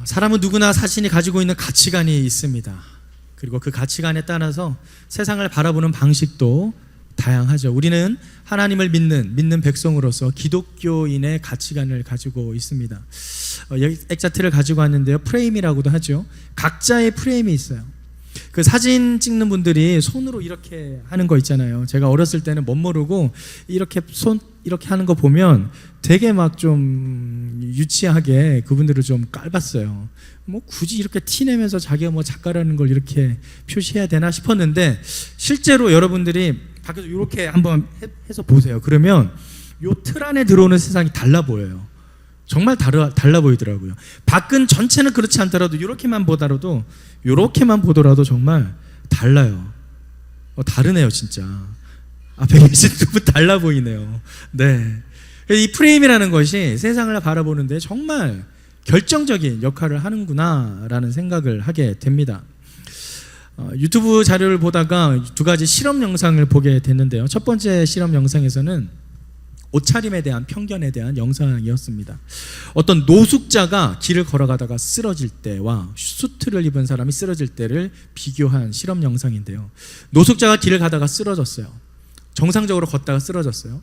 사람은 누구나 자신이 가지고 있는 가치관이 있습니다. 그리고 그 가치관에 따라서 세상을 바라보는 방식도 다양하죠. 우리는 하나님을 믿는 백성으로서 기독교인의 가치관을 가지고 있습니다. 액자트를 가지고 왔는데요, 프레임이라고도 하죠. 각자의 프레임이 있어요. 그 사진 찍는 분들이 손으로 이렇게 하는 거 있잖아요. 제가 어렸을 때는 멋모르고 이렇게 손 이렇게 하는 거 보면 되게 막 좀 유치하게 그분들을 좀 깔봤어요. 뭐 굳이 이렇게 티내면서 자기가 뭐 작가라는 걸 이렇게 표시해야 되나 싶었는데, 실제로 여러분들이 밖에서 이렇게 한번 해서 보세요. 그러면 요 틀 안에 들어오는 세상이 달라 보여요. 정말 달라 보이더라고요. 밖은 전체는 그렇지 않더라도 이렇게만 보더라도 정말 달라요. 다르네요, 진짜. 앞에 계신 두 분 달라 보이네요. 네. 이 프레임이라는 것이 세상을 바라보는데 정말 결정적인 역할을 하는구나라는 생각을 하게 됩니다. 유튜브 자료를 보다가 두 가지 실험 영상을 보게 됐는데요. 첫 번째 실험 영상에서는 옷차림에 대한 편견에 대한 영상이었습니다. 어떤 노숙자가 길을 걸어가다가 쓰러질 때와 수트를 입은 사람이 쓰러질 때를 비교한 실험 영상인데요. 노숙자가 길을 가다가 쓰러졌어요. 정상적으로 걷다가 쓰러졌어요.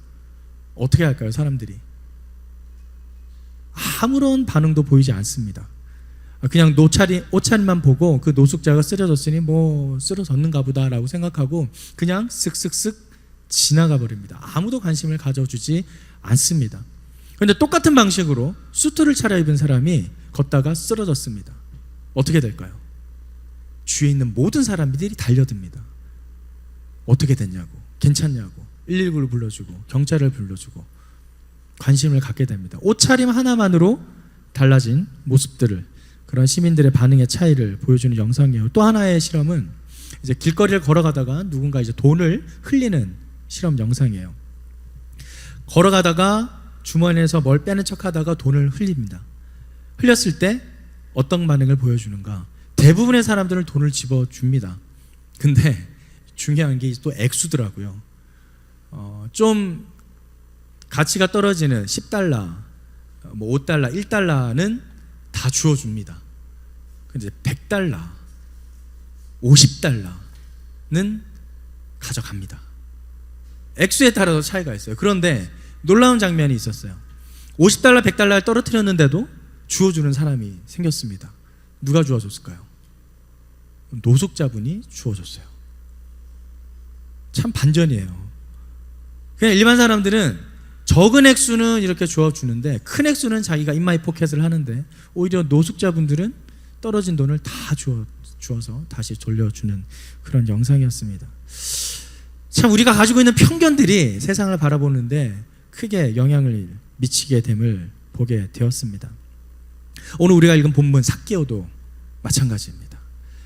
어떻게 할까요, 사람들이? 아무런 반응도 보이지 않습니다. 그냥 옷차림만 보고 그 노숙자가 쓰러졌으니 뭐 쓰러졌는가 보다라고 생각하고 그냥 쓱쓱쓱 지나가 버립니다. 아무도 관심을 가져주지 않습니다. 그런데 똑같은 방식으로 수트를 차려입은 사람이 걷다가 쓰러졌습니다. 어떻게 될까요? 주위에 있는 모든 사람들이 달려듭니다. 어떻게 됐냐고, 괜찮냐고, 119를 불러주고 경찰을 불러주고 관심을 갖게 됩니다. 옷차림 하나만으로 달라진 모습들을, 그런 시민들의 반응의 차이를 보여주는 영상이에요. 또 하나의 실험은 이제 길거리를 걸어가다가 누군가 이제 돈을 흘리는 실험 영상이에요. 걸어가다가 주머니에서 뭘 빼는 척하다가 돈을 흘립니다. 흘렸을 때 어떤 반응을 보여주는가? 대부분의 사람들은 돈을 집어줍니다. 근데 중요한 게 또 액수더라고요. 좀 가치가 떨어지는 10달러, 뭐 5달러, 1달러는 다 주어줍니다. 근데 100달러, 50달러는 가져갑니다. 액수에 따라서 차이가 있어요. 그런데 놀라운 장면이 있었어요. 50달러, 100달러를 떨어뜨렸는데도 주워주는 사람이 생겼습니다. 누가 주워줬을까요? 노숙자분이 주워줬어요. 참 반전이에요. 그냥 일반 사람들은 적은 액수는 이렇게 주워주는데 큰 액수는 자기가 인마이 포켓을 하는데, 오히려 노숙자분들은 떨어진 돈을 다 주워서 다시 돌려주는 그런 영상이었습니다. 참 우리가 가지고 있는 편견들이 세상을 바라보는데 크게 영향을 미치게 됨을 보게 되었습니다. 오늘 우리가 읽은 본문 삭개오도 마찬가지입니다.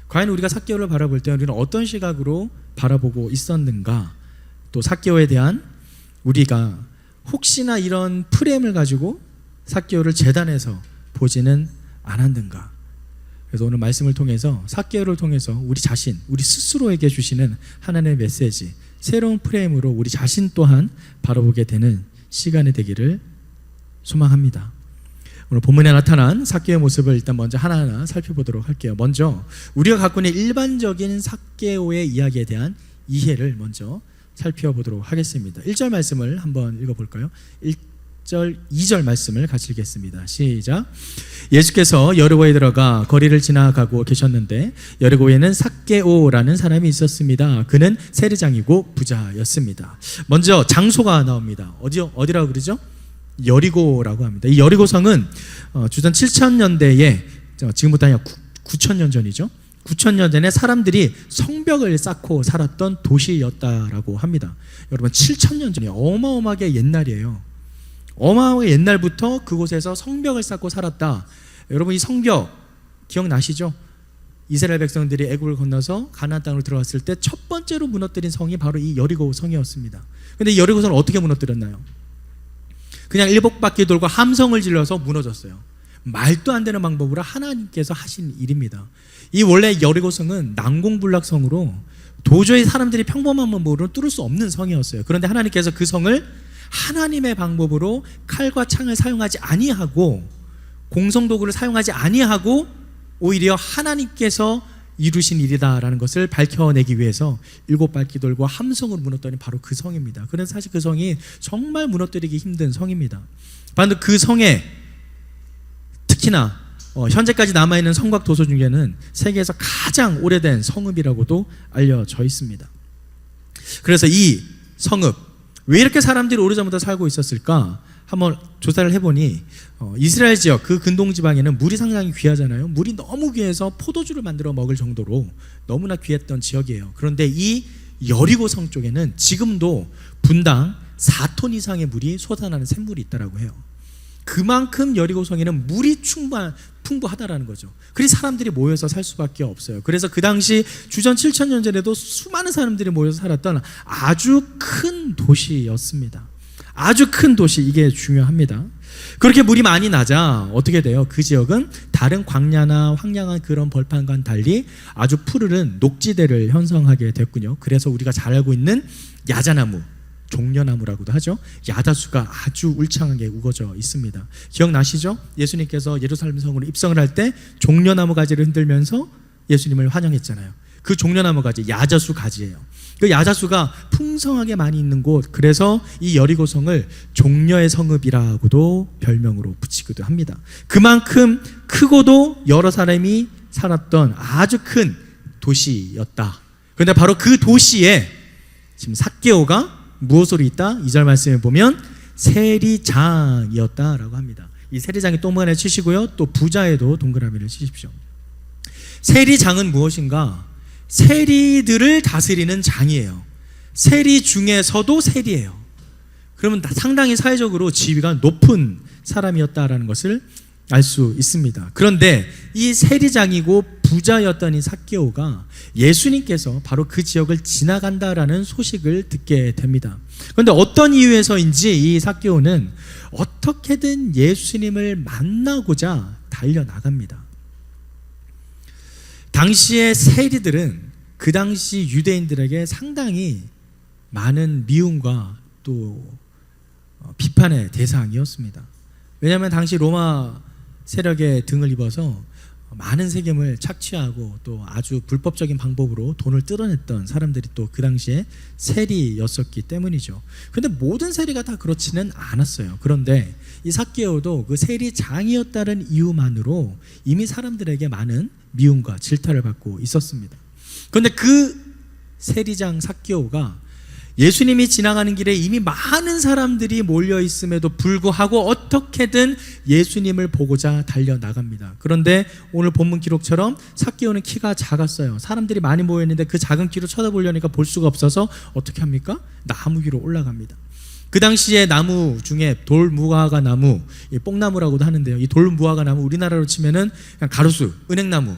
과연 우리가 삭개오를 바라볼 때 우리는 어떤 시각으로 바라보고 있었는가? 또 삭개오에 대한 우리가 혹시나 이런 프레임을 가지고 삭개오를 재단해서 보지는 않았는가? 그래서 오늘 말씀을 통해서, 삭개오를 통해서 우리 자신, 우리 스스로에게 주시는 하나님의 메시지, 새로운 프레임으로 우리 자신 또한 바라보게 되는 시간이 되기를 소망합니다. 오늘 본문에 나타난 삭개오의 모습을 일단 먼저 하나하나 살펴보도록 할게요. 먼저 우리가 갖고 있는 일반적인 삭개오의 이야기에 대한 이해를 먼저 살펴보도록 하겠습니다. 1절 말씀을 한번 읽어볼까요? 1절, 2절 말씀을 같이 읽겠습니다. 시작. 예수께서 여리고에 들어가 거리를 지나가고 계셨는데 여리고에는 삭개오라는 사람이 있었습니다. 그는 세리장이고 부자였습니다. 먼저 장소가 나옵니다. 어디라고 그러죠? 여리고라고 합니다. 이 여리고성은 주전 7,000년대에, 지금부터 아니라 9,000년 전이죠. 9,000년 전에 사람들이 성벽을 쌓고 살았던 도시였다라고 합니다. 여러분, 7,000년 전이 어마어마하게 옛날이에요. 어마어마하게 옛날부터 그곳에서 성벽을 쌓고 살았다. 여러분, 이 성벽 기억나시죠? 이스라엘 백성들이 애굽을 건너서 가나안 땅으로 들어갔을 때 첫 번째로 무너뜨린 성이 바로 이 여리고 성이었습니다. 근데 이 여리고 성을 어떻게 무너뜨렸나요? 그냥 일복바퀴 돌고 함성을 질러서 무너졌어요. 말도 안 되는 방법으로 하나님께서 하신 일입니다. 이 원래 여리고성은 난공불락성으로 도저히 사람들이 평범한 방법으로 뚫을 수 없는 성이었어요. 그런데 하나님께서 그 성을 하나님의 방법으로 칼과 창을 사용하지 아니하고 공성도구를 사용하지 아니하고 오히려 하나님께서 이루신 일이다라는 것을 밝혀내기 위해서 7바퀴 돌고 함성으로 무너뜨린 바로 그 성입니다. 그래서 사실 그 성이 정말 무너뜨리기 힘든 성입니다. 반면 그 성에 특히나 현재까지 남아있는 성곽 도서 중에는 세계에서 가장 오래된 성읍이라고도 알려져 있습니다. 그래서 이 성읍, 왜 이렇게 사람들이 오래전부터 살고 있었을까? 한번 조사를 해보니 이스라엘 지역 그 근동 지방에는 물이 상당히 귀하잖아요. 물이 너무 귀해서 포도주를 만들어 먹을 정도로 너무나 귀했던 지역이에요. 그런데 이 여리고 성 쪽에는 지금도 분당 4톤 이상의 물이 솟아나는 샘물이 있다고 해요. 그만큼 여리고 성에는 물이 풍부하다라는 거죠. 그래서 사람들이 모여서 살 수밖에 없어요. 그래서 그 당시 주전 7,000년 전에도 수많은 사람들이 모여서 살았던 아주 큰 도시였습니다. 아주 큰 도시, 이게 중요합니다. 그렇게 물이 많이 나자 어떻게 돼요? 그 지역은 다른 광야나 황량한 그런 벌판과는 달리 아주 푸르른 녹지대를 형성하게 됐군요. 그래서 우리가 잘 알고 있는 야자나무, 종려나무라고도 하죠. 야자수가 아주 울창하게 우거져 있습니다. 기억나시죠? 예수님께서 예루살렘 성으로 입성을 할 때 종려나무 가지를 흔들면서 예수님을 환영했잖아요. 그 종려나무 가지, 야자수 가지예요. 그 야자수가 풍성하게 많이 있는 곳, 그래서 이 여리고성을 종려의 성읍이라고도 별명으로 붙이기도 합니다. 그만큼 크고도 여러 사람이 살았던 아주 큰 도시였다. 그런데 바로 그 도시에 지금 삭개오가 무엇으로 있다? 2절 말씀에 보면 세리장이었다라고 합니다. 이 세리장에 동그라미 치시고요, 또 부자에도 동그라미를 치십시오. 세리장은 무엇인가? 세리들을 다스리는 장이에요. 세리 중에서도 세리예요. 그러면 상당히 사회적으로 지위가 높은 사람이었다라는 것을 알 수 있습니다. 그런데 이 세리장이고 부자였던 이 삭개오가 예수님께서 바로 그 지역을 지나간다라는 소식을 듣게 됩니다. 그런데 어떤 이유에서인지 이 삭개오는 어떻게든 예수님을 만나고자 달려나갑니다. 당시의 세리들은 그 당시 유대인들에게 상당히 많은 미움과 또 비판의 대상이었습니다. 왜냐하면 당시 로마 세력에 등을 입어서 많은 세금을 착취하고 또 아주 불법적인 방법으로 돈을 뜯어냈던 사람들이 또 그 당시에 세리였었기 때문이죠. 그런데 모든 세리가 다 그렇지는 않았어요. 그런데 이 삭개오도 그 세리장이었다는 이유만으로 이미 사람들에게 많은 미움과 질타를 받고 있었습니다. 그런데 그 세리장 삭개오가 예수님이 지나가는 길에 이미 많은 사람들이 몰려 있음에도 불구하고 어떻게든 예수님을 보고자 달려나갑니다. 그런데 오늘 본문 기록처럼 삭개오는 키가 작았어요. 사람들이 많이 모였는데 그 작은 키로 쳐다보려니까 볼 수가 없어서 어떻게 합니까? 나무 위로 올라갑니다. 그 당시에 나무 중에 돌무화과 나무, 뽕나무라고도 하는데요. 이 돌무화과 나무, 우리나라로 치면은 그냥 가로수, 은행나무,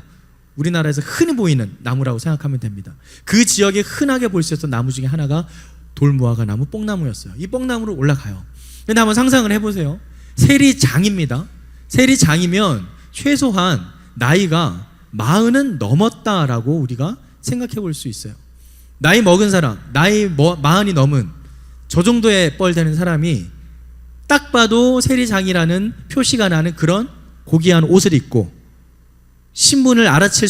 우리나라에서 흔히 보이는 나무라고 생각하면 됩니다. 그 지역에 흔하게 볼 수 있었던 나무 중에 하나가 돌무화과 나무, 뽕나무였어요. 이 뽕나무로 올라가요. 근데 한번 상상을 해보세요. 세리장입니다. 세리장이면 최소한 나이가 40은 넘었다라고 우리가 생각해 볼 수 있어요. 나이 먹은 사람, 나이 40이 넘은 저 정도의 뻘 되는 사람이 딱 봐도 세리장이라는 표시가 나는 그런 고귀한 옷을 입고 신분을 알아챌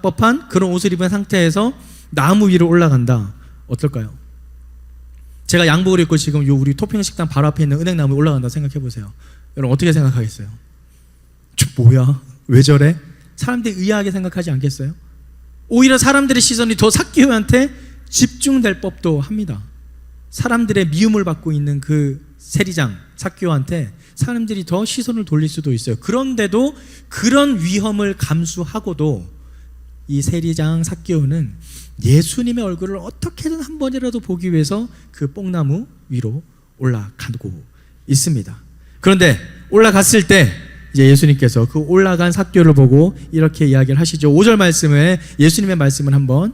법한 그런 옷을 입은 상태에서 나무 위로 올라간다. 어떨까요? 제가 양복을 입고 지금 우리 토평식당 바로 앞에 있는 은행나무에 올라간다 생각해 보세요. 여러분 어떻게 생각하겠어요? 저 뭐야? 왜 저래? 사람들이 의아하게 생각하지 않겠어요? 오히려 사람들의 시선이 더 삭개오한테 집중될 법도 합니다. 사람들의 미움을 받고 있는 그 세리장 삭개오한테 사람들이 더 시선을 돌릴 수도 있어요. 그런데도 그런 위험을 감수하고도 이 세리장 삭개오는 예수님의 얼굴을 어떻게든 한 번이라도 보기 위해서 그 뽕나무 위로 올라가고 있습니다. 그런데 올라갔을 때 이제 예수님께서 그 올라간 삭개오를 보고 이렇게 이야기를 하시죠. 5절 말씀에 예수님의 말씀을 한번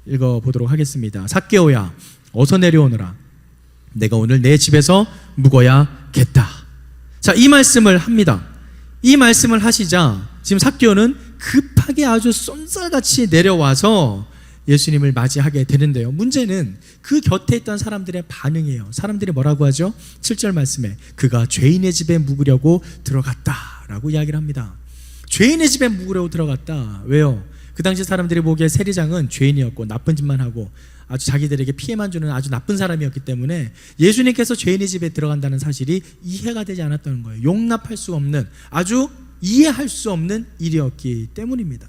읽어보도록 하겠습니다. 삭개오야, 어서 내려오너라. 내가 오늘 내 집에서 묵어야겠다. 자, 이 말씀을 합니다. 이 말씀을 하시자 지금 삭개오는 급하게 아주 쏜살같이 내려와서 예수님을 맞이하게 되는데요. 문제는 그 곁에 있던 사람들의 반응이에요. 사람들이 뭐라고 하죠? 7절 말씀에 그가 죄인의 집에 묵으려고 들어갔다 라고 이야기를 합니다. 죄인의 집에 묵으려고 들어갔다. 왜요? 그 당시 사람들이 보기에 세리장은 죄인이었고 나쁜 짓만 하고 아주 자기들에게 피해만 주는 아주 나쁜 사람이었기 때문에 예수님께서 죄인의 집에 들어간다는 사실이 이해가 되지 않았다는 거예요. 용납할 수 없는, 아주 이해할 수 없는 일이었기 때문입니다.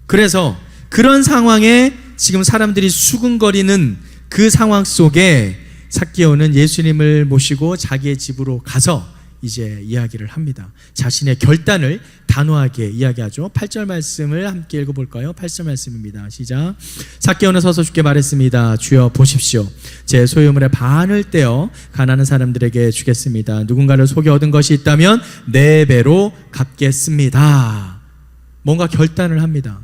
그래서 그런 상황에 지금 사람들이 수군거리는 그 상황 속에 삭개오는 예수님을 모시고 자기의 집으로 가서 이제 이야기를 합니다. 자신의 결단을 단호하게 이야기하죠. 8절 말씀을 함께 읽어볼까요? 8절 말씀입니다. 시작. 삭개오는 서서 주께 말했습니다. 주여 보십시오. 제 소유물의 반을 떼어 가난한 사람들에게 주겠습니다. 누군가를 속여 얻은 것이 있다면 4배로 갚겠습니다. 뭔가 결단을 합니다.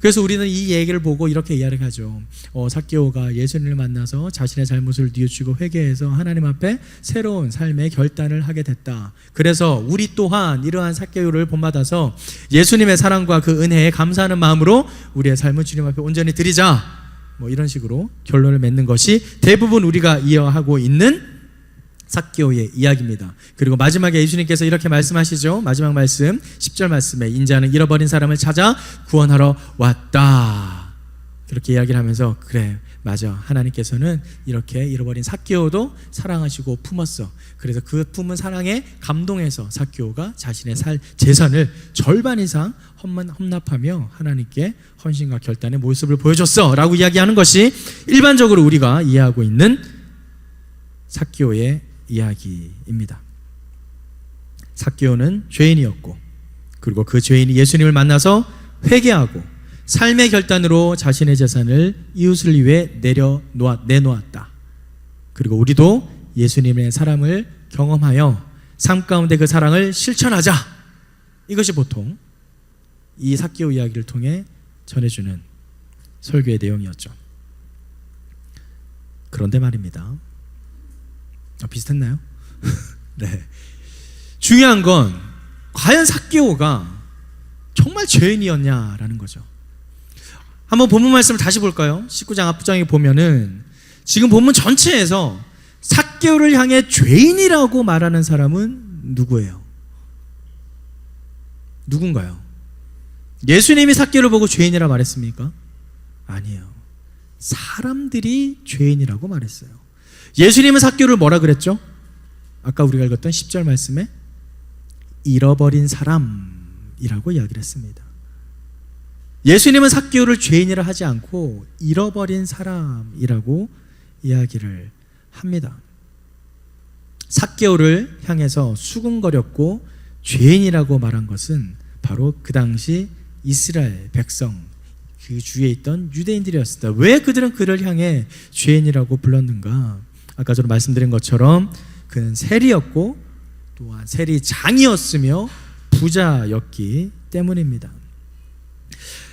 그래서 우리는 이 얘기를 보고 이렇게 이야기를 하죠. 삭개오가 예수님을 만나서 자신의 잘못을 뉘우치고 회개해서 하나님 앞에 새로운 삶의 결단을 하게 됐다. 그래서 우리 또한 이러한 삭개오를 본받아서 예수님의 사랑과 그 은혜에 감사하는 마음으로 우리의 삶을 주님 앞에 온전히 드리자. 이런 식으로 결론을 맺는 것이 대부분 우리가 이어하고 있는 삭개오의 이야기입니다. 그리고 마지막에 예수님께서 이렇게 말씀하시죠. 마지막 말씀 10절 말씀에 인자는 잃어버린 사람을 찾아 구원하러 왔다. 그렇게 이야기를 하면서 그래 맞아, 하나님께서는 이렇게 잃어버린 삭개오도 사랑하시고 품었어. 그래서 그 품은 사랑에 감동해서 삭개오가 자신의 재산을 절반 이상 헌납하며 하나님께 헌신과 결단의 모습을 보여줬어 라고 이야기하는 것이 일반적으로 우리가 이해하고 있는 삭개오의 이야기입니다. 삭개오는 죄인이었고, 그리고 그 죄인이 예수님을 만나서 회개하고 삶의 결단으로 자신의 재산을 이웃을 위해 내놓았다. 그리고 우리도 예수님의 사랑을 경험하여 삶 가운데 그 사랑을 실천하자. 이것이 보통 이 삭개오 이야기를 통해 전해주는 설교의 내용이었죠. 그런데 말입니다. 비슷했나요? 네. 중요한 건 과연 삭개오가 정말 죄인이었냐라는 거죠. 한번 본문 말씀을 다시 볼까요? 19장 앞부장에 보면은 지금 본문 전체에서 삭개오를 향해 죄인이라고 말하는 사람은 누구예요? 누군가요? 예수님이 삭개오를 보고 죄인이라 말했습니까? 아니에요. 사람들이 죄인이라고 말했어요. 예수님은 삭개오를 뭐라 그랬죠? 아까 우리가 읽었던 10절 말씀에 잃어버린 사람이라고 이야기를 했습니다. 예수님은 삭개오를 죄인이라 하지 않고 잃어버린 사람이라고 이야기를 합니다. 삭개오를 향해서 수군거렸고 죄인이라고 말한 것은 바로 그 당시 이스라엘 백성, 그 주위에 있던 유대인들이었습니다. 왜 그들은 그를 향해 죄인이라고 불렀는가? 아까 저는 말씀드린 것처럼 그는 세리였고 또한 세리장이었으며 부자였기 때문입니다.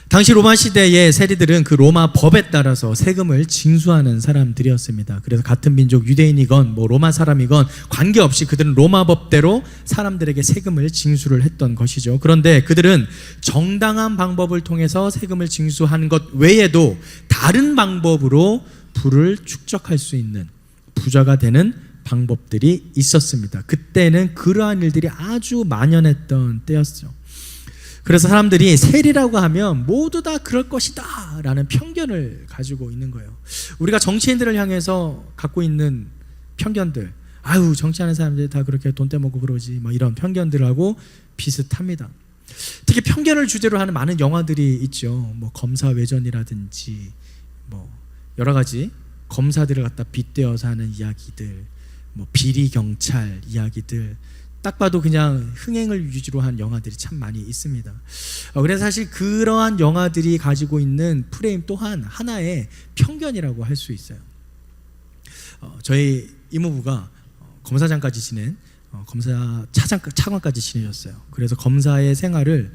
당시 로마 시대의 세리들은 그 로마 법에 따라서 세금을 징수하는 사람들이었습니다. 그래서 같은 민족 유대인이건 로마 사람이건 관계없이 그들은 로마 법대로 사람들에게 세금을 징수를 했던 것이죠. 그런데 그들은 정당한 방법을 통해서 세금을 징수하는 것 외에도 다른 방법으로 부를 축적할 수 있는, 부자가 되는 방법들이 있었습니다. 그때는 그러한 일들이 아주 만연했던 때였죠. 그래서 사람들이 세리라고 하면 모두 다 그럴 것이다 라는 편견을 가지고 있는 거예요. 우리가 정치인들을 향해서 갖고 있는 편견들, 아유 정치하는 사람들이 다 그렇게 돈 떼먹고 그러지, 이런 편견들하고 비슷합니다. 특히 편견을 주제로 하는 많은 영화들이 있죠. 검사외전이라든지 여러 가지 검사들을 갖다 빗대어서 하는 이야기들, 비리경찰 이야기들, 딱 봐도 그냥 흥행을 위주로 한 영화들이 참 많이 있습니다. 그래서 사실 그러한 영화들이 가지고 있는 프레임 또한 하나의 편견이라고 할 수 있어요. 저희 이모부가 검사장까지 지낸 검사 차관까지 지내셨어요. 그래서 검사의 생활을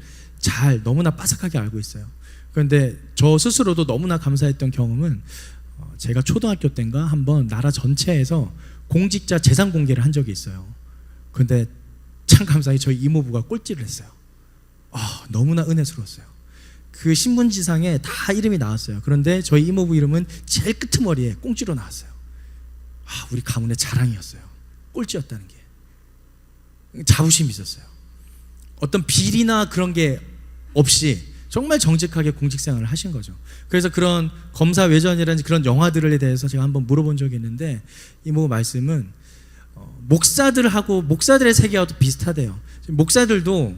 너무나 빠삭하게 알고 있어요. 그런데 저 스스로도 너무나 감사했던 경험은 제가 초등학교 때인가 한번 나라 전체에서 공직자 재산 공개를 한 적이 있어요. 그런데 참 감사히 저희 이모부가 꼴찌를 했어요. 너무나 은혜스러웠어요. 그 신문지상에 다 이름이 나왔어요. 그런데 저희 이모부 이름은 제일 끄트머리에 꽁지로 나왔어요. 우리 가문의 자랑이었어요. 꼴찌였다는 게 자부심이 있었어요. 어떤 비리나 그런 게 없이 정말 정직하게 공직 생활을 하신 거죠. 그래서 그런 검사 외전이라든지 그런 영화들에 대해서 제가 한번 물어본 적이 있는데 이모 말씀은 목사들의 세계와도 비슷하대요. 목사들도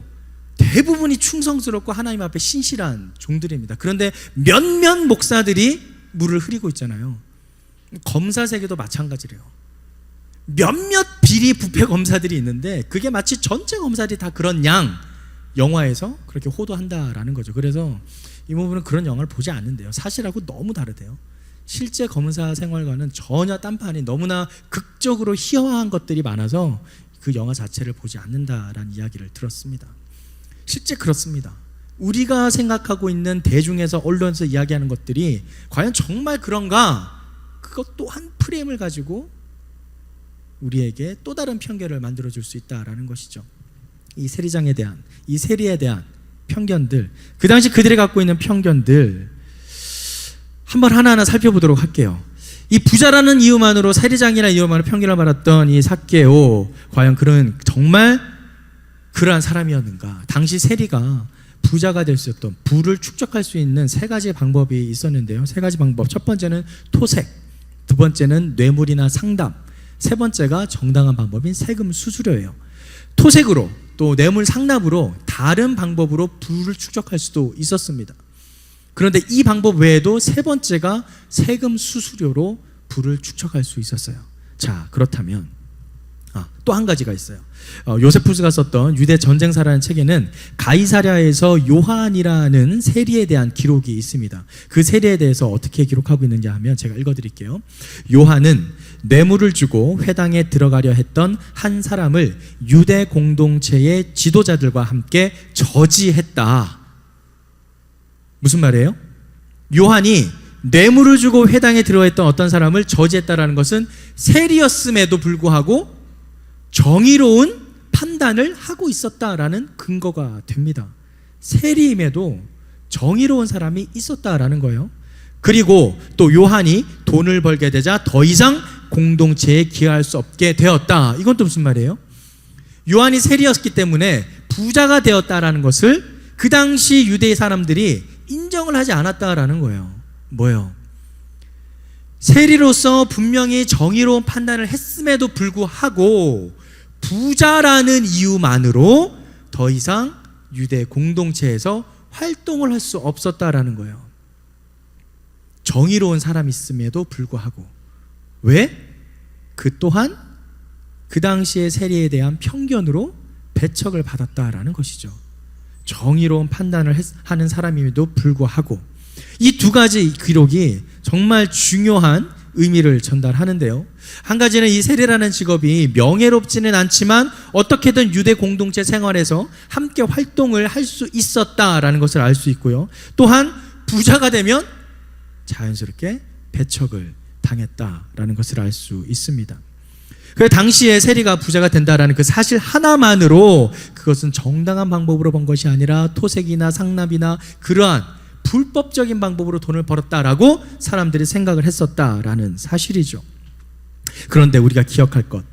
대부분이 충성스럽고 하나님 앞에 신실한 종들입니다. 그런데 몇몇 목사들이 물을 흐리고 있잖아요. 검사 세계도 마찬가지래요. 몇몇 비리 부패 검사들이 있는데 그게 마치 전체 검사들이 다 그런 영화에서 그렇게 호도한다라는 거죠. 그래서 이 부분은 그런 영화를 보지 않는데요. 사실하고 너무 다르대요. 실제 검사 생활과는 전혀 딴판이 너무나 극적으로 희화한 것들이 많아서 그 영화 자체를 보지 않는다라는 이야기를 들었습니다. 실제 그렇습니다. 우리가 생각하고 있는 대중에서 언론에서 이야기하는 것들이 과연 정말 그런가? 그것 또한 프레임을 가지고 우리에게 또 다른 편견을 만들어줄 수 있다라는 것이죠. 이 세리에 대한 편견들, 그 당시 그들이 갖고 있는 편견들 한번 하나하나 살펴보도록 할게요. 이 부자라는 이유만으로 세리장이라는 이유만으로 편견을 받았던 이 삭개오, 과연 그런 정말 그러한 사람이었는가? 당시 세리가 부자가 될 수 있었던, 부를 축적할 수 있는 세 가지 방법이 있었는데요. 세 가지 방법. 첫 번째는 토색, 두 번째는 뇌물이나 상담, 세 번째가 정당한 방법인 세금 수수료예요. 토색으로 또 뇌물 상납으로 다른 방법으로 부를 축적할 수도 있었습니다. 그런데 이 방법 외에도 세 번째가 세금 수수료로 부를 축적할 수 있었어요. 자, 그렇다면 또 한 가지가 있어요. 요세푸스가 썼던 유대 전쟁사라는 책에는 가이사랴에서 요한이라는 세리에 대한 기록이 있습니다. 그 세리에 대해서 어떻게 기록하고 있는지 하면 제가 읽어드릴게요. 요한은 뇌물을 주고 회당에 들어가려 했던 한 사람을 유대 공동체의 지도자들과 함께 저지했다. 무슨 말이에요? 요한이 뇌물을 주고 회당에 들어했던 어떤 사람을 저지했다라는 것은 세리였음에도 불구하고 정의로운 판단을 하고 있었다라는 근거가 됩니다. 세리임에도 정의로운 사람이 있었다라는 거예요. 그리고 또 요한이 돈을 벌게 되자 더 이상 공동체에 기여할 수 없게 되었다. 이건 또 무슨 말이에요? 요한이 세리였기 때문에 부자가 되었다라는 것을 그 당시 유대의 사람들이 인정을 하지 않았다라는 거예요. 뭐예요? 세리로서 분명히 정의로운 판단을 했음에도 불구하고 부자라는 이유만으로 더 이상 유대 공동체에서 활동을 할 수 없었다라는 거예요. 정의로운 사람이 있음에도 불구하고. 왜? 그 또한 그 당시의 세리에 대한 편견으로 배척을 받았다라는 것이죠. 정의로운 판단을 하는 사람임에도 불구하고. 이 두 가지 기록이 정말 중요한 의미를 전달하는데요. 한 가지는 이 세리라는 직업이 명예롭지는 않지만 어떻게든 유대 공동체 생활에서 함께 활동을 할 수 있었다라는 것을 알 수 있고요. 또한 부자가 되면 자연스럽게 배척을 당했다라는 것을 알 수 있습니다. 그 당시에 세리가 부자가 된다라는 그 사실 하나만으로 그것은 정당한 방법으로 번 것이 아니라 토색이나 상납이나 그러한 불법적인 방법으로 돈을 벌었다라고 사람들이 생각을 했었다라는 사실이죠. 그런데 우리가 기억할 것,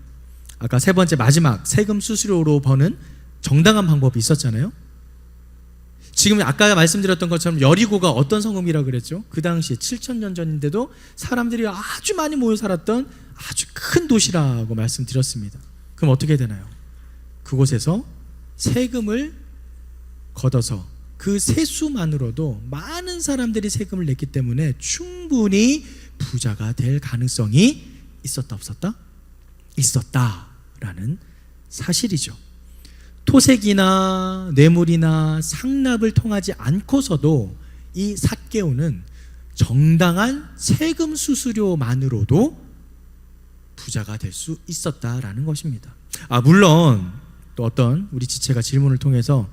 아까 세 번째 마지막 세금 수수료로 버는 정당한 방법이 있었잖아요. 지금 아까 말씀드렸던 것처럼 여리고가 어떤 성읍이라고 그랬죠? 그 당시에 7,000년 전인데도 사람들이 아주 많이 모여 살았던 아주 큰 도시라고 말씀드렸습니다. 그럼 어떻게 되나요? 그곳에서 세금을 걷어서 그 세수만으로도 많은 사람들이 세금을 냈기 때문에 충분히 부자가 될 가능성이 있었다 없었다? 있었다라는 사실이죠. 토색이나 뇌물이나 상납을 통하지 않고서도 이 삭개오는 정당한 세금 수수료만으로도 부자가 될 수 있었다라는 것입니다. 물론 또 어떤 우리 지체가 질문을 통해서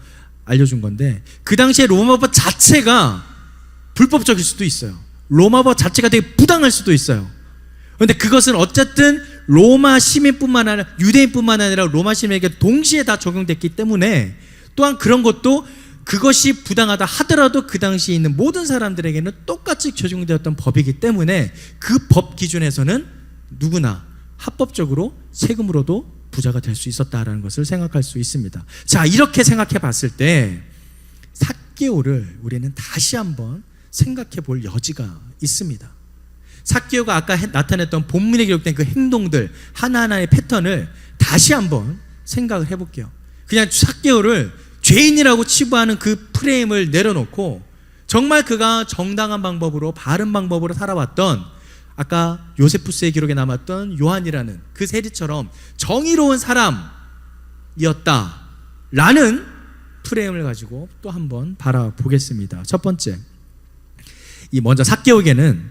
알려준 건데 그 당시에 로마법 자체가 불법적일 수도 있어요. 로마법 자체가 되게 부당할 수도 있어요. 그런데 그것은 어쨌든 로마 시민뿐만 아니라 유대인뿐만 아니라 로마 시민에게 동시에 다 적용됐기 때문에 또한 그런 것도 그것이 부당하다 하더라도 그 당시에 있는 모든 사람들에게는 똑같이 적용되었던 법이기 때문에 그 법 기준에서는 누구나 합법적으로 세금으로도 부자가 될 수 있었다라는 것을 생각할 수 있습니다. 자, 이렇게 생각해 봤을 때 삭개오를 우리는 다시 한번 생각해 볼 여지가 있습니다. 삭개오가 아까 나타냈던 본문에 기록된 그 행동들 하나하나의 패턴을 다시 한번 생각을 해볼게요. 그냥 삭개오를 죄인이라고 치부하는 그 프레임을 내려놓고 정말 그가 정당한 방법으로 바른 방법으로 살아왔던, 아까 요세푸스의 기록에 남았던 요한이라는 그 세리처럼 정의로운 사람이었다라는 프레임을 가지고 또 한번 바라보겠습니다. 첫 번째, 먼저 삭개오에게는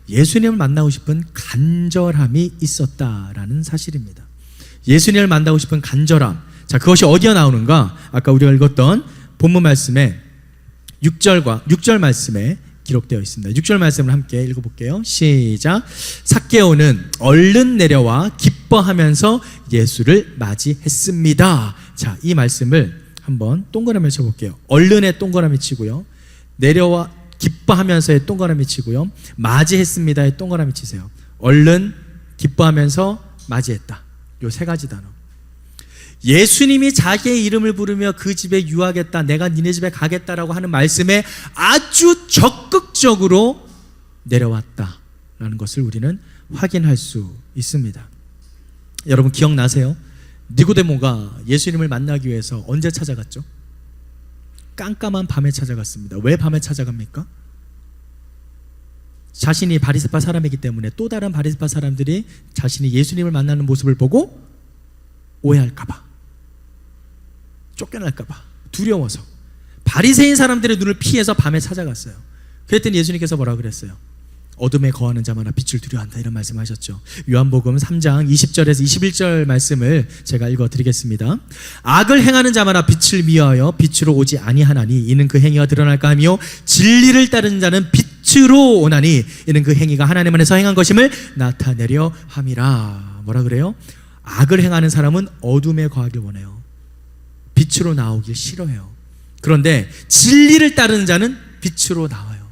예수님을 만나고 싶은 간절함이 있었다라는 사실입니다. 예수님을 만나고 싶은 간절함. 자, 그것이 어디에 나오는가? 아까 우리가 읽었던 본문 말씀에 6절 말씀에 기록되어 있습니다. 6절 말씀을 함께 읽어볼게요. 시작. 삭개오는 얼른 내려와 기뻐하면서 예수를 맞이했습니다. 자, 이 말씀을 한번 동그라미 쳐볼게요. 얼른에 동그라미 치고요, 내려와 기뻐하면서의 동그라미 치고요, 맞이했습니다의 동그라미 치세요. 얼른, 기뻐하면서, 맞이했다. 요 세 가지 단어. 예수님이 자기의 이름을 부르며 그 집에 유하겠다, 내가 니네 집에 가겠다라고 하는 말씀에 아주 적극적으로 내려왔다라는 것을 우리는 확인할 수 있습니다. 여러분 기억나세요? 니고데모가 예수님을 만나기 위해서 언제 찾아갔죠? 깜깜한 밤에 찾아갔습니다. 왜 밤에 찾아갑니까? 자신이 바리새파 사람이기 때문에 또 다른 바리새파 사람들이 자신이 예수님을 만나는 모습을 보고 오해할까봐, 쫓겨날까봐 두려워서 바리새인 사람들의 눈을 피해서 밤에 찾아갔어요. 그랬더니 예수님께서 뭐라 그랬어요? 어둠에 거하는 자마다 빛을 두려워한다, 이런 말씀하셨죠. 요한복음 3장 20절에서 21절 말씀을 제가 읽어드리겠습니다. 악을 행하는 자마다 빛을 미워하여 빛으로 오지 아니하나니 이는 그 행위가 드러날까 하며 진리를 따르는 자는 빛으로 오나니 이는 그 행위가 하나님 안에서 행한 것임을 나타내려 함이라. 뭐라 그래요? 악을 행하는 사람은 어둠에 거하길 원해요. 빛으로 나오길 싫어해요. 그런데 진리를 따르는 자는 빛으로 나와요.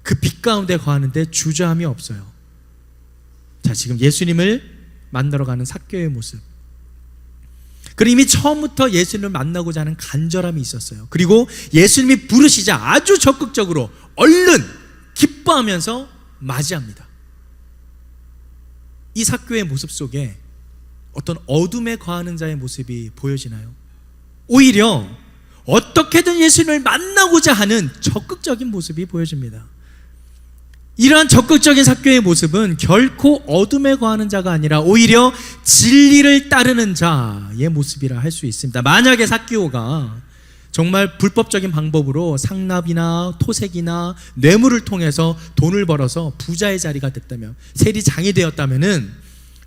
그 빛 가운데 거하는데 주저함이 없어요. 자, 지금 예수님을 만나러 가는 삭개오의 모습. 그리고 이미 처음부터 예수님을 만나고자 하는 간절함이 있었어요. 그리고 예수님이 부르시자 아주 적극적으로 얼른 기뻐하면서 맞이합니다. 이 삭개오의 모습 속에 어떤 어둠에 거하는 자의 모습이 보여지나요? 오히려 어떻게든 예수님을 만나고자 하는 적극적인 모습이 보여집니다. 이러한 적극적인 삭개오의 모습은 결코 어둠에 거하는 자가 아니라 오히려 진리를 따르는 자의 모습이라 할 수 있습니다. 만약에 삭개오가 정말 불법적인 방법으로 상납이나 토색이나 뇌물을 통해서 돈을 벌어서 부자의 자리가 됐다면, 세리장이 되었다면은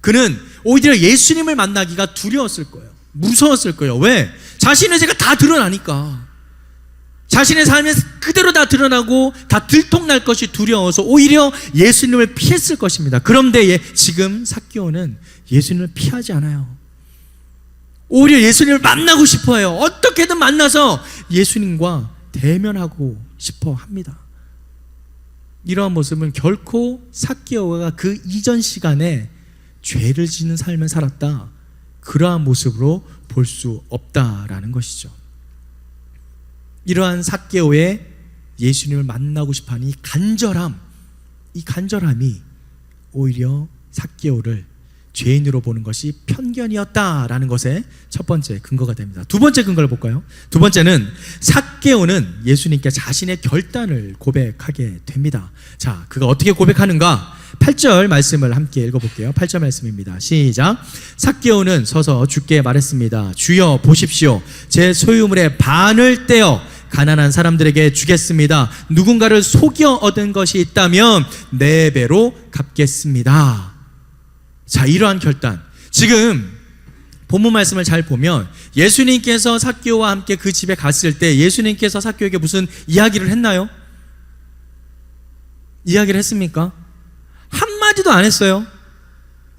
그는 오히려 예수님을 만나기가 두려웠을 거예요. 무서웠을 거예요. 왜? 자신의 죄가 다 드러나니까. 자신의 삶이 그대로 다 드러나고 다 들통날 것이 두려워서 오히려 예수님을 피했을 것입니다. 그런데 지금 삭개오는 예수님을 피하지 않아요. 오히려 예수님을 만나고 싶어해요. 어떻게든 만나서 예수님과 대면하고 싶어 합니다. 이러한 모습은 결코 삭개오가 그 이전 시간에 죄를 짓는 삶을 살았다, 그러한 모습으로 볼 수 없다라는 것이죠. 이러한 삭개오의 예수님을 만나고 싶어하는 이 간절함이 오히려 삭개오를 죄인으로 보는 것이 편견이었다라는 것의 첫 번째 근거가 됩니다. 두 번째 근거를 볼까요? 두 번째는 삭개오는 예수님께 자신의 결단을 고백하게 됩니다. 자, 그가 어떻게 고백하는가? 8절 말씀을 함께 읽어볼게요. 8절 말씀입니다. 시작. 삭개오는 서서 주께 말했습니다. 주여 보십시오. 제 소유물의 반을 떼어 가난한 사람들에게 주겠습니다. 누군가를 속여 얻은 것이 있다면 4배로 갚겠습니다. 자, 이러한 결단. 지금 본문 말씀을 잘 보면 예수님께서 삭개오와 함께 그 집에 갔을 때 예수님께서 삭개오에게 무슨 이야기를 했나요? 이야기를 했습니까? 한마디도 안 했어요.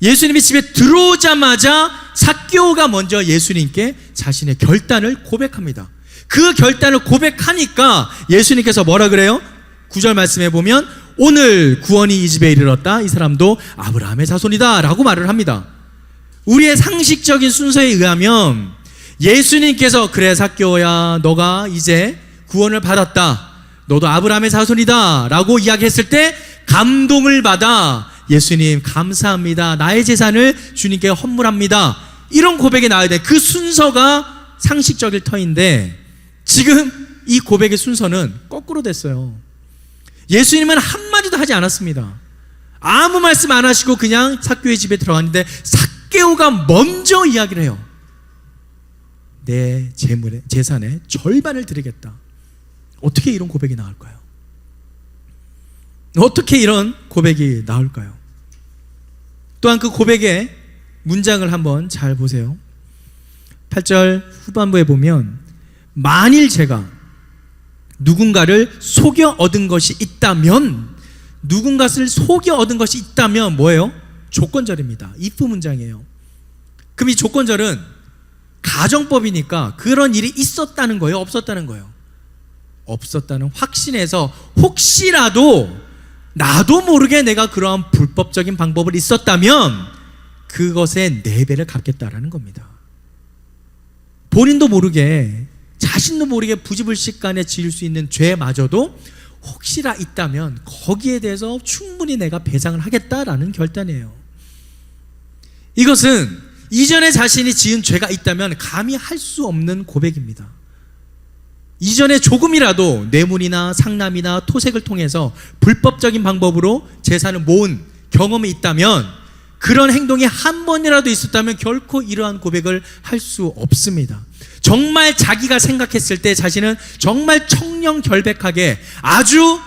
예수님이 집에 들어오자마자 삭개오가 먼저 예수님께 자신의 결단을 고백합니다. 그 결단을 고백하니까 예수님께서 뭐라 그래요? 9절 말씀에 보면 오늘 구원이 이 집에 이르렀다. 이 사람도 아브라함의 자손이다 라고 말을 합니다. 우리의 상식적인 순서에 의하면 예수님께서 그래 삭개오야 너가 이제 구원을 받았다, 너도 아브라함의 자손이다 라고 이야기했을 때 감동을 받아 예수님 감사합니다, 나의 재산을 주님께 헌물합니다, 이런 고백이 나와야 돼. 그 순서가 상식적일 터인데 지금 이 고백의 순서는 거꾸로 됐어요. 예수님은 한마디도 하지 않았습니다. 아무 말씀 안 하시고 그냥 삭개오의 집에 들어갔는데 삭개오가 먼저 이야기를 해요. 내 재산의 절반을 드리겠다. 어떻게 이런 고백이 나올까요? 어떻게 이런 고백이 나올까요? 또한 그 고백의 문장을 한번 잘 보세요. 8절 후반부에 보면 만일 제가 누군가를 속여 얻은 것이 있다면, 누군가를 속여 얻은 것이 있다면 뭐예요? 조건절입니다. if 문장이에요. 그럼 이 조건절은 가정법이니까 그런 일이 있었다는 거예요? 없었다는 거예요? 없었다는 확신에서 혹시라도 나도 모르게 내가 그러한 불법적인 방법을 있었다면 그것의 4배를 갚겠다라는 겁니다. 본인도 모르게, 자신도 모르게 부지불식간에 지을 수 있는 죄마저도 혹시나 있다면 거기에 대해서 충분히 내가 배상을 하겠다라는 결단이에요. 이것은 이전에 자신이 지은 죄가 있다면 감히 할 수 없는 고백입니다. 이전에 조금이라도 뇌물이나 상남이나 토색을 통해서 불법적인 방법으로 재산을 모은 경험이 있다면, 그런 행동이 한 번이라도 있었다면 결코 이러한 고백을 할 수 없습니다. 정말 자기가 생각했을 때 자신은 정말 청렴결백하게 아주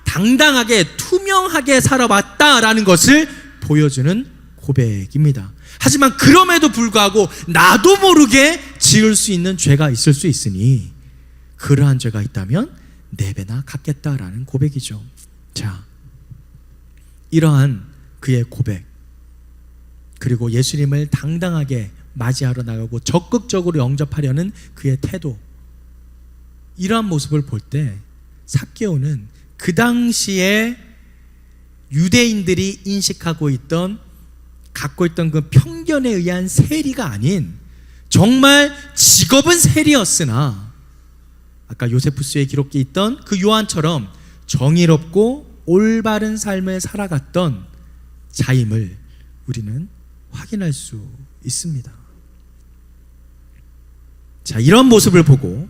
당당하게 투명하게 살아왔다라는 것을 보여주는 고백입니다. 하지만 그럼에도 불구하고 나도 모르게 지을 수 있는 죄가 있을 수 있으니 그러한 죄가 있다면 4배나 갚겠다라는 고백이죠. 자, 이러한 그의 고백, 그리고 예수님을 당당하게 맞이하러 나가고 적극적으로 영접하려는 그의 태도, 이러한 모습을 볼 때 삭개오는 그 당시에 유대인들이 인식하고 있던, 갖고 있던 그 편견에 의한 세리가 아닌, 정말 직업은 세리였으나 아까 요세푸스의 기록에 있던 그 요한처럼 정의롭고 올바른 삶을 살아갔던 자임을 우리는 확인할 수 있습니다. 자, 이런 모습을 보고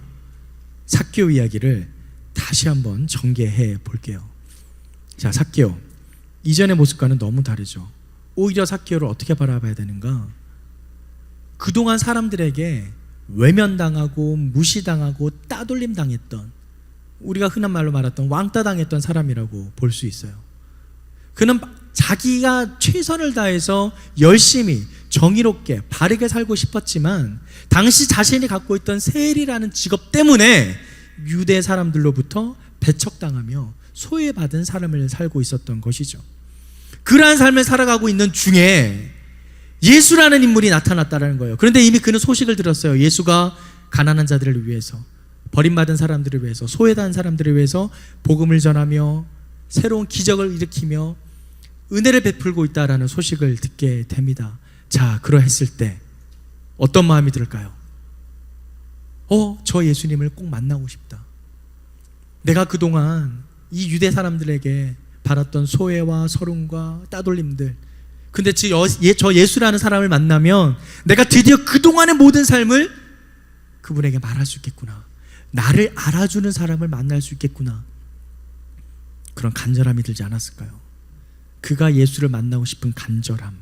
삭개오 이야기를 다시 한번 전개해 볼게요. 자, 삭개오 이전의 모습과는 너무 다르죠. 오히려 삭개오를 어떻게 바라봐야 되는가? 그동안 사람들에게 외면당하고 무시당하고 따돌림 당했던, 우리가 흔한 말로 말했던 왕따 당했던 사람이라고 볼 수 있어요. 그는 자기가 최선을 다해서 열심히 정의롭게 바르게 살고 싶었지만 당시 자신이 갖고 있던 세리라는 직업 때문에 유대 사람들로부터 배척당하며 소외받은 삶을 살고 있었던 것이죠. 그러한 삶을 살아가고 있는 중에 예수라는 인물이 나타났다는 거예요. 그런데 이미 그는 소식을 들었어요. 예수가 가난한 자들을 위해서, 버림받은 사람들을 위해서, 소외당한 사람들을 위해서 복음을 전하며 새로운 기적을 일으키며 은혜를 베풀고 있다라는 소식을 듣게 됩니다. 자, 그러했을 때 어떤 마음이 들까요? 저 예수님을 꼭 만나고 싶다. 내가 그동안 이 유대 사람들에게 받았던 소외와 서름과 따돌림들, 근데 저 예수라는 사람을 만나면 내가 드디어 그동안의 모든 삶을 그분에게 말할 수 있겠구나. 나를 알아주는 사람을 만날 수 있겠구나. 그런 간절함이 들지 않았을까요? 그가 예수를 만나고 싶은 간절함,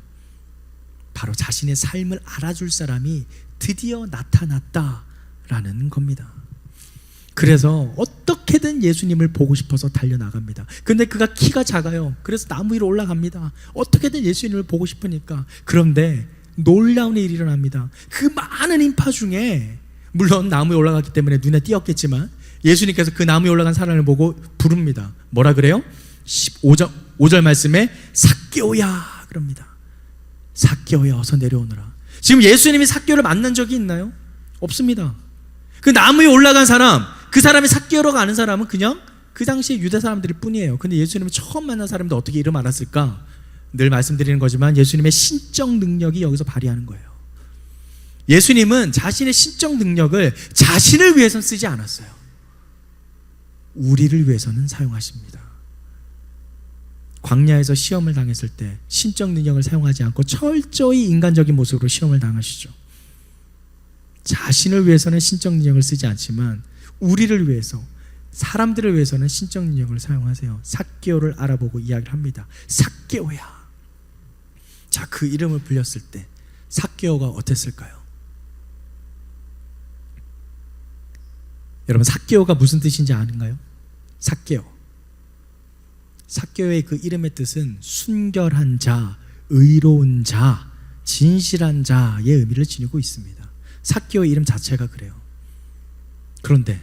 바로 자신의 삶을 알아줄 사람이 드디어 나타났다라는 겁니다. 그래서 어떻게든 예수님을 보고 싶어서 달려나갑니다. 근데 그가 키가 작아요. 그래서 나무 위로 올라갑니다. 어떻게든 예수님을 보고 싶으니까. 그런데 놀라운 일이 일어납니다. 그 많은 인파 중에, 물론 나무에 올라갔기 때문에 눈에 띄었겠지만 예수님께서 그 나무에 올라간 사람을 보고 부릅니다. 뭐라 그래요? 5절 말씀에 삭개오야 그럽니다. 삭개오야 어서 내려오너라. 지금 예수님이 삭개오를 만난 적이 있나요? 없습니다. 그 나무에 올라간 사람, 그 사람이 삭개오라고 아는 사람은 그냥 그 당시에 유대 사람들일 뿐이에요. 근데 예수님을 처음 만난 사람들 어떻게 이름 알았을까? 늘 말씀드리는 거지만 예수님의 신적 능력이 여기서 발휘하는 거예요. 예수님은 자신의 신적 능력을 자신을 위해서는 쓰지 않았어요. 우리를 위해서는 사용하십니다. 광야에서 시험을 당했을 때 신적 능력을 사용하지 않고 철저히 인간적인 모습으로 시험을 당하시죠. 자신을 위해서는 신적 능력을 쓰지 않지만 우리를 위해서, 사람들을 위해서는 신적 능력을 사용하세요. 삭개오를 알아보고 이야기를 합니다. 삭개오야. 자, 그 이름을 불렸을 때 삭개오가 어땠을까요? 여러분, 삭개오가 무슨 뜻인지 아는가요? 삭개오. 삭개오의 그 이름의 뜻은 순결한 자, 의로운 자, 진실한 자의 의미를 지니고 있습니다. 삭개오의 이름 자체가 그래요. 그런데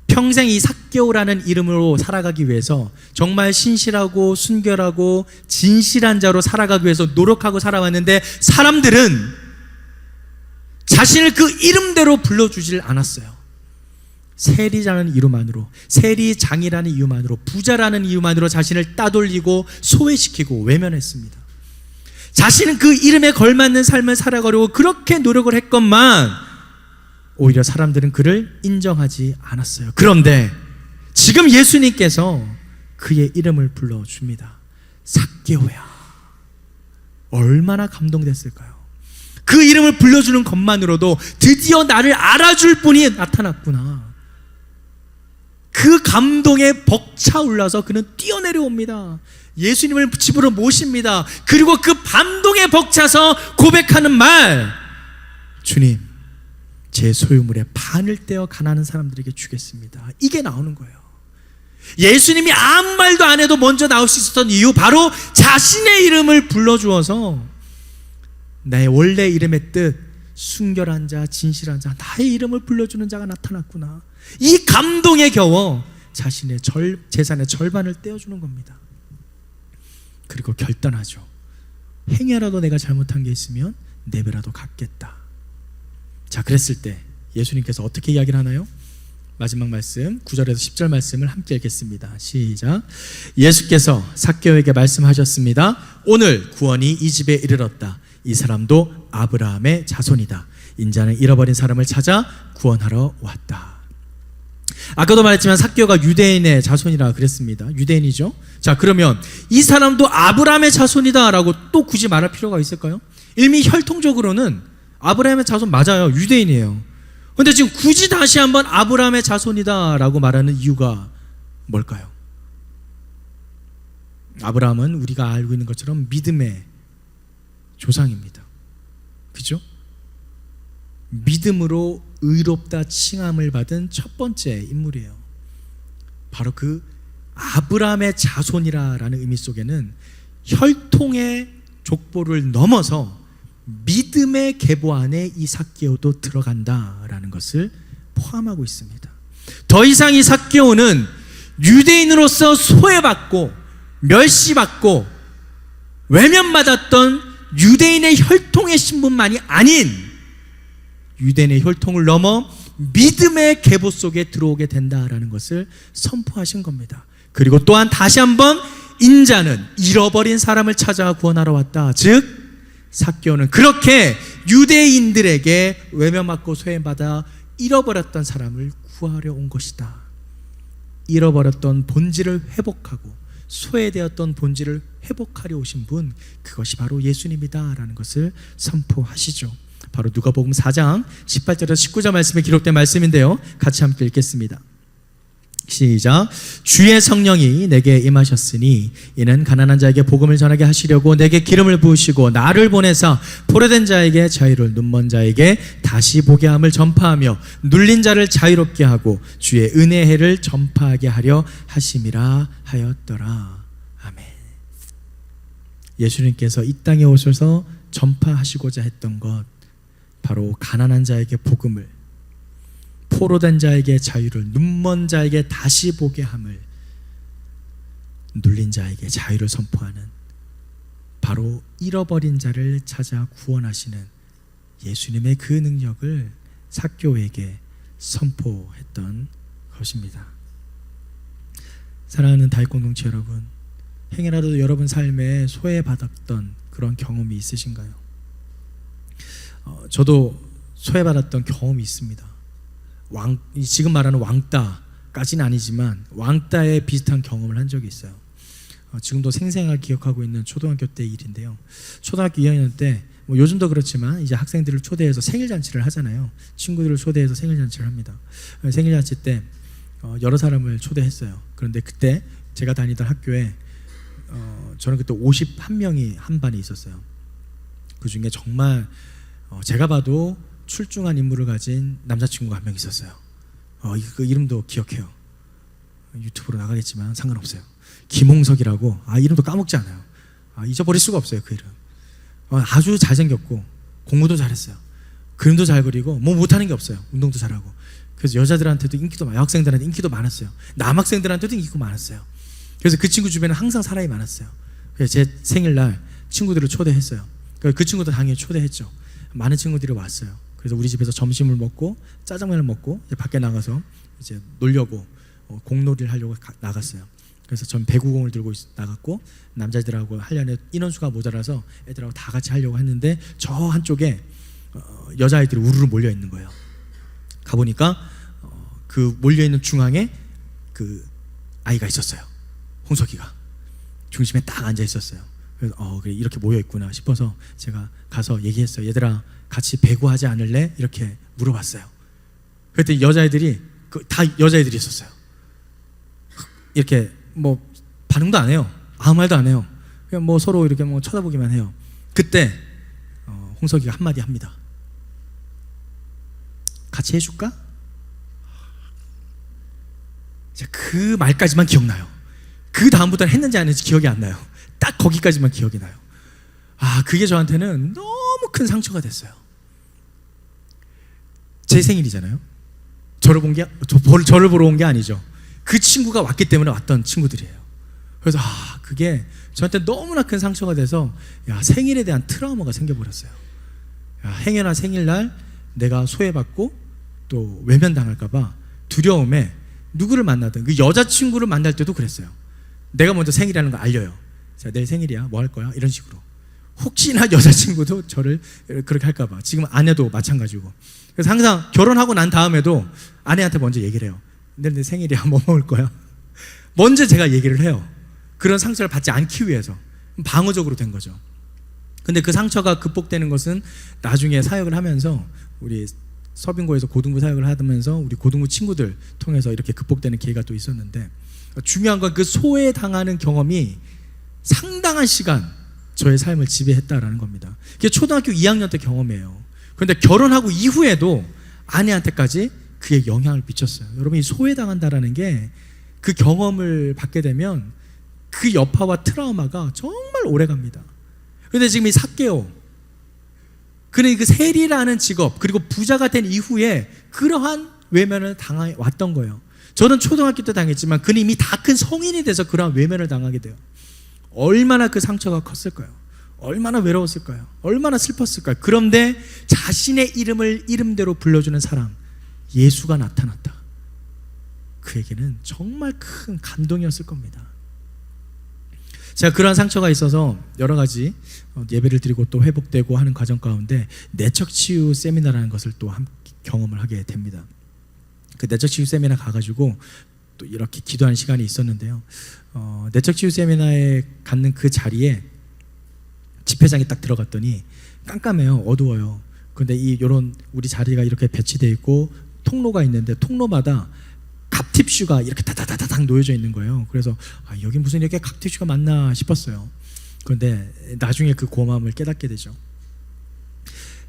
평생 이 삭개오라는 이름으로 살아가기 위해서 정말 신실하고 순결하고 진실한 자로 살아가기 위해서 노력하고 살아왔는데 사람들은 자신을 그 이름대로 불러주질 않았어요. 세리라는 이유만으로, 세리장이라는 이유만으로, 부자라는 이유만으로 자신을 따돌리고 소외시키고 외면했습니다. 자신은 그 이름에 걸맞는 삶을 살아가려고 그렇게 노력을 했건만 오히려 사람들은 그를 인정하지 않았어요. 그런데 지금 예수님께서 그의 이름을 불러줍니다. 삭개오야. 얼마나 감동됐을까요? 그 이름을 불러주는 것만으로도 드디어 나를 알아줄 분이 나타났구나. 그 감동에 벅차올라서 그는 뛰어내려옵니다. 예수님을 집으로 모십니다. 그리고 그 감동에 벅차서 고백하는 말, 주님, 제 소유물의 반을 떼어 가난한 사람들에게 주겠습니다. 이게 나오는 거예요. 예수님이 아무 말도 안 해도 먼저 나올 수 있었던 이유, 바로 자신의 이름을 불러주어서 나의 원래 이름의 뜻, 순결한 자, 진실한 자, 나의 이름을 불러주는 자가 나타났구나. 이 감동에 겨워 자신의 재산의 절반을 떼어주는 겁니다. 그리고 결단하죠. 행여라도 내가 잘못한 게 있으면 네 배라도 갚겠다. 자, 그랬을 때 예수님께서 어떻게 이야기를 하나요? 마지막 말씀 9절에서 10절 말씀을 함께 읽겠습니다. 시작. 예수께서 삭개오에게 말씀하셨습니다. 오늘 구원이 이 집에 이르렀다. 이 사람도 아브라함의 자손이다. 인자는 잃어버린 사람을 찾아 구원하러 왔다. 아까도 말했지만 삭개오가 유대인의 자손이라 그랬습니다. 유대인이죠. 자, 그러면 이 사람도 아브라함의 자손이다 라고 또 굳이 말할 필요가 있을까요? 이미 혈통적으로는 아브라함의 자손 맞아요. 유대인이에요. 그런데 지금 굳이 다시 한번 아브라함의 자손이다 라고 말하는 이유가 뭘까요? 아브라함은 우리가 알고 있는 것처럼 믿음의 조상입니다. 그죠? 믿음으로 의롭다 칭함을 받은 첫 번째 인물이에요. 바로 그 아브라함의 자손이라는 의미 속에는 혈통의 족보를 넘어서 믿음의 계보 안에 이 삭개오도 들어간다라는 것을 포함하고 있습니다. 더 이상 이 삭개오는 유대인으로서 소외받고 멸시받고 외면받았던 유대인의 혈통의 신분만이 아닌 유대인의 혈통을 넘어 믿음의 계보 속에 들어오게 된다라는 것을 선포하신 겁니다. 그리고 또한 다시 한번 인자는 잃어버린 사람을 찾아 구원하러 왔다. 즉 삭개오는 그렇게 유대인들에게 외면받고 소외받아 잃어버렸던 사람을 구하려 온 것이다. 잃어버렸던 본질을 회복하고 소외되었던 본질을 회복하려 오신 분, 그것이 바로 예수님이다 라는 것을 선포하시죠. 바로 누가복음 4장 18절에서 19절 말씀에 기록된 말씀인데요, 같이 함께 읽겠습니다. 시작. 주의 성령이 내게 임하셨으니 이는 가난한 자에게 복음을 전하게 하시려고 내게 기름을 부으시고 나를 보내사 포로된 자에게 자유를, 눈먼 자에게 다시 보게 함을 전파하며 눌린 자를 자유롭게 하고 주의 은혜의 해를 전파하게 하려 하심이라 하였더라. 아멘. 예수님께서 이 땅에 오셔서 전파하시고자 했던 것, 바로 가난한 자에게 복음을, 포로된 자에게 자유를, 눈먼 자에게 다시 보게 함을, 눌린 자에게 자유를 선포하는, 바로 잃어버린 자를 찾아 구원하시는 예수님의 그 능력을 삭개오에게 선포했던 것입니다. 사랑하는 다윗 공동체 여러분, 행여라도 여러분 삶에 소외받았던 그런 경험이 있으신가요? 저도 소외받았던 경험이 있습니다. 지금 말하는 왕따까지는 아니지만 왕따에 비슷한 경험을 한 적이 있어요. 지금도 생생하게 기억하고 있는 초등학교 때 일인데요. 초등학교 2학년 때 요즘도 그렇지만 이제 학생들을 초대해서 생일잔치를 하잖아요. 친구들을 초대해서 생일잔치를 합니다. 생일잔치 때 여러 사람을 초대했어요. 그런데 그때 제가 다니던 학교에 저는 그때 51명이 한 반에 있었어요. 그 중에 정말 제가 봐도 출중한 인물을 가진 남자친구가 한 명 있었어요. 그 이름도 기억해요. 유튜브로 나가겠지만 상관없어요. 김홍석이라고. 이름도 까먹지 않아요. 잊어버릴 수가 없어요. 그 이름. 아주 잘생겼고 공부도 잘했어요. 그림도 잘 그리고 뭐 못하는 게 없어요. 운동도 잘하고. 그래서 여자들한테도 인기도 많아요. 여학생들한테 인기도 많았어요. 남학생들한테도 인기가 많았어요. 그래서 그 친구 주변에 항상 사람이 많았어요. 그래서 제 생일날 친구들을 초대했어요. 그 친구도 당연히 초대했죠. 많은 친구들이 왔어요. 그래서 우리 집에서 점심을 먹고 짜장면을 먹고 이제 밖에 나가서 이제 놀려고 공놀이를 하려고 나갔어요. 그래서 전 배구공을 들고 나갔고 남자들하고 하려는 인원수가 모자라서 애들하고 다 같이 하려고 했는데 저 한쪽에 여자아이들이 우르르 몰려 있는 거예요. 가보니까 그 몰려 있는 중앙에 그 아이가 있었어요. 홍석이가 중심에 딱 앉아 있었어요. 그래서 그래, 이렇게 모여 있구나 싶어서 제가 가서 얘기했어요. 얘들아 같이 배구하지 않을래? 이렇게 물어봤어요. 그랬더니 여자애들이 다 여자애들이 있었어요. 이렇게 뭐 반응도 안 해요. 아무 말도 안 해요. 그냥 뭐 서로 이렇게 뭐 쳐다보기만 해요. 그때 홍석이가 한마디 합니다. 같이 해줄까? 그 말까지만 기억나요. 그 다음부터는 했는지 안 했는지 기억이 안 나요. 딱 거기까지만 기억이 나요. 그게 저한테는 너무 큰 상처가 됐어요. 제 생일이잖아요. 저를 보러 온 게 아니죠. 그 친구가 왔기 때문에 왔던 친구들이에요. 그래서 그게 저한테 너무나 큰 상처가 돼서 생일에 대한 트라우마가 생겨버렸어요. 행여나 생일날 내가 소외받고 또 외면당할까봐 두려움에 누구를 만나든 그 여자친구를 만날 때도 그랬어요. 내가 먼저 생일이라는 걸 알려요. 자, 내일 생일이야. 뭐 할 거야? 이런 식으로. 혹시나 여자친구도 저를 그렇게 할까봐. 지금 아내도 마찬가지고. 그래서 항상 결혼하고 난 다음에도 아내한테 먼저 얘기를 해요. 내일 내 생일이야. 뭐 먹을 거야? 먼저 제가 얘기를 해요. 그런 상처를 받지 않기 위해서. 방어적으로 된 거죠. 근데 그 상처가 극복되는 것은 나중에 사역을 하면서 우리 서빙고에서 고등부 사역을 하면서 우리 고등부 친구들 통해서 이렇게 극복되는 기회가 또 있었는데, 중요한 건 그 소외당하는 경험이 상당한 시간 저의 삶을 지배했다라는 겁니다. 그게 초등학교 2학년 때 경험이에요. 그런데 결혼하고 이후에도 아내한테까지 그게 영향을 미쳤어요. 여러분, 이 소외당한다라는 게 그 경험을 받게 되면 그 여파와 트라우마가 정말 오래 갑니다. 그런데 지금 이 삭개오, 그는 그 세리라는 직업, 그리고 부자가 된 이후에 그러한 외면을 당해왔던 거예요. 저는 초등학교 때 당했지만 그는 이미 다 큰 성인이 돼서 그러한 외면을 당하게 돼요. 얼마나 그 상처가 컸을까요? 얼마나 외로웠을까요? 얼마나 슬펐을까요? 그런데 자신의 이름을 이름대로 불러주는 사람, 예수가 나타났다. 그에게는 정말 큰 감동이었을 겁니다. 제가 그러한 상처가 있어서 여러 가지 예배를 드리고 또 회복되고 하는 과정 가운데 내적치유 세미나라는 것을 또 함께 경험을 하게 됩니다. 그 내적치유 세미나 가가지고 또 이렇게 기도하는 시간이 있었는데요. 내적치유 세미나에 갖는 그 자리에 집회장에 딱 들어갔더니 깜깜해요. 어두워요. 그런데 이런 우리 자리가 이렇게 배치되어 있고 통로가 있는데 통로마다 각티슈가 이렇게 다다다닥 놓여져 있는 거예요. 그래서 여기 무슨 이렇게 각티슈가 많나 싶었어요. 그런데 나중에 그 고마움을 깨닫게 되죠.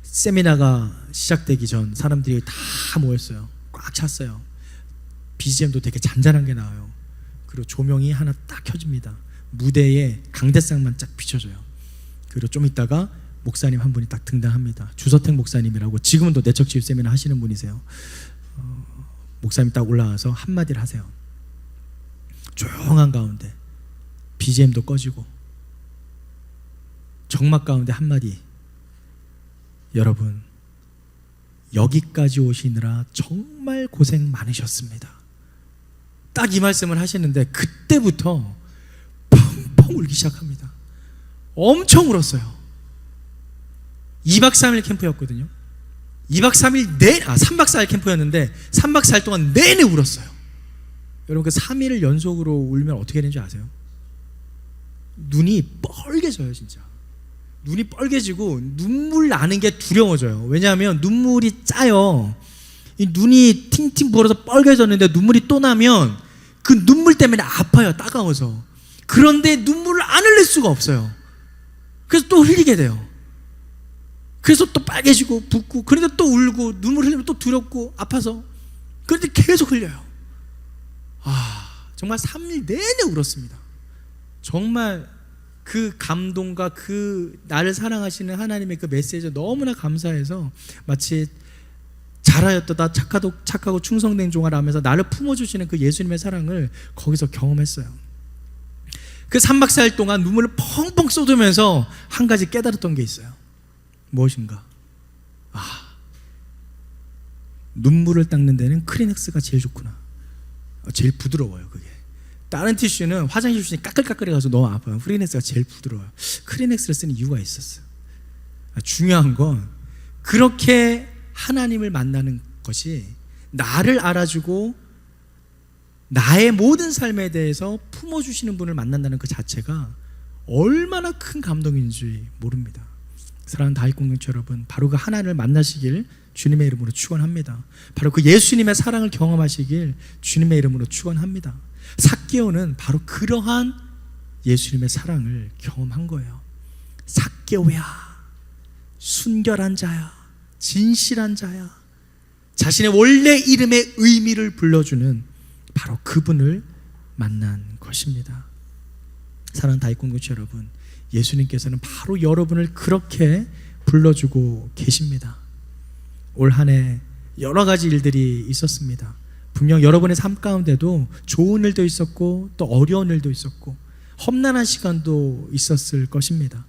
세미나가 시작되기 전 사람들이 다 모였어요. 꽉 찼어요. BGM도 되게 잔잔한 게 나와요. 그리고 조명이 하나 딱 켜집니다. 무대에 강대상만 쫙 비춰져요. 그리고 좀 있다가 목사님 한 분이 딱 등장합니다. 주서택 목사님이라고 지금은 또 내적치유 세미나 하시는 분이세요. 목사님 딱 올라와서 한마디를 하세요. 조용한 가운데 BGM도 꺼지고 정막 가운데 한마디. 여러분, 여기까지 오시느라 정말 고생 많으셨습니다. 딱 이 말씀을 하시는데 그때부터 펑펑 펑펑 울기 시작합니다. 엄청 울었어요. 2박 3일 캠프였거든요. 3박 4일 캠프였는데 3박 4일 동안 내내 울었어요. 여러분 그 3일을 연속으로 울면 어떻게 되는지 아세요? 눈이 뻘개져요. 진짜 눈이 뻘개지고 눈물 나는 게 두려워져요. 왜냐하면 눈물이 짜요. 이 눈이 팅팅 부어서 뻘개졌는데 눈물이 또 나면 그 눈물 때문에 아파요. 따가워서. 그런데 눈물을 안 흘릴 수가 없어요. 그래서 또 흘리게 돼요. 그래서 또 빨개지고 붓고, 그런데 또 울고, 눈물 흘리면 또 두렵고 아파서, 그런데 계속 흘려요. 정말 3일 내내 울었습니다. 정말 그 감동과 그 나를 사랑하시는 하나님의 그 메시지에 너무나 감사해서 마치 잘하였도다 착하고 충성된 종아라 하면서 나를 품어주시는 그 예수님의 사랑을 거기서 경험했어요. 그 3박 4일 동안 눈물을 펑펑 쏟으면서 한 가지 깨달았던 게 있어요. 무엇인가? 눈물을 닦는 데는 크리넥스가 제일 좋구나. 제일 부드러워요. 그게 다른 티슈는 화장실 티슈는 까끌까끌해가지고 너무 아파요. 크리넥스가 제일 부드러워요. 크리넥스를 쓰는 이유가 있었어요. 중요한 건 그렇게 하나님을 만나는 것이 나를 알아주고 나의 모든 삶에 대해서 품어주시는 분을 만난다는 그 자체가 얼마나 큰 감동인지 모릅니다. 사랑하는 다윗 공동체 여러분, 바로 그 하나님을 만나시길 주님의 이름으로 축원합니다. 바로 그 예수님의 사랑을 경험하시길 주님의 이름으로 축원합니다. 삭개오는 바로 그러한 예수님의 사랑을 경험한 거예요. 삭개오야, 순결한 자야, 진실한 자야, 자신의 원래 이름의 의미를 불러주는 바로 그분을 만난 것입니다. 사랑하는 다윗 공동체 여러분, 예수님께서는 바로 여러분을 그렇게 불러주고 계십니다. 올 한 해 여러 가지 일들이 있었습니다. 분명 여러분의 삶 가운데도 좋은 일도 있었고 또 어려운 일도 있었고 험난한 시간도 있었을 것입니다.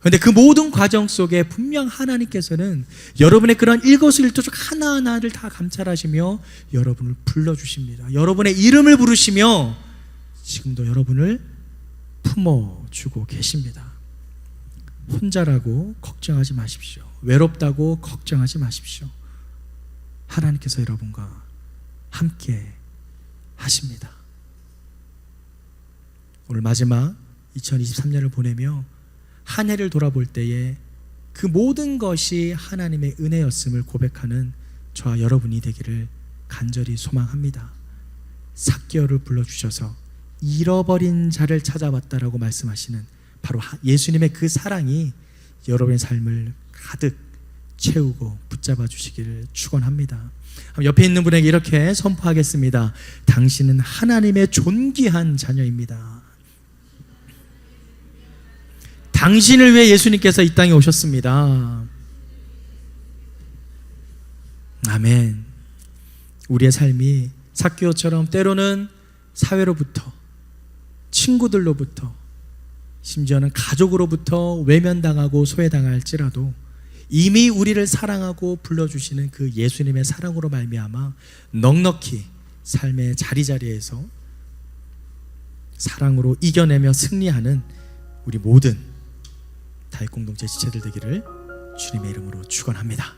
그런데 그 모든 과정 속에 분명 하나님께서는 여러분의 그런 일거수일투족 하나하나를 다 감찰하시며 여러분을 불러주십니다. 여러분의 이름을 부르시며 지금도 여러분을 품어주고 계십니다. 혼자라고 걱정하지 마십시오. 외롭다고 걱정하지 마십시오. 하나님께서 여러분과 함께 하십니다. 오늘 마지막 2023년을 보내며 한 해를 돌아볼 때에 그 모든 것이 하나님의 은혜였음을 고백하는 저와 여러분이 되기를 간절히 소망합니다. 삭개오를 불러주셔서 잃어버린 자를 찾아왔다라고 말씀하시는 바로 예수님의 그 사랑이 여러분의 삶을 가득 채우고 붙잡아 주시기를 축원합니다. 옆에 있는 분에게 이렇게 선포하겠습니다. 당신은 하나님의 존귀한 자녀입니다. 당신을 위해 예수님께서 이 땅에 오셨습니다. 아멘. 우리의 삶이 삭개오처럼 때로는 사회로부터, 친구들로부터, 심지어는 가족으로부터 외면당하고 소외당할지라도 이미 우리를 사랑하고 불러주시는 그 예수님의 사랑으로 말미암아 넉넉히 삶의 자리자리에서 사랑으로 이겨내며 승리하는 우리 모든 다윗 공동체 지체들 되기를 주님의 이름으로 축원합니다.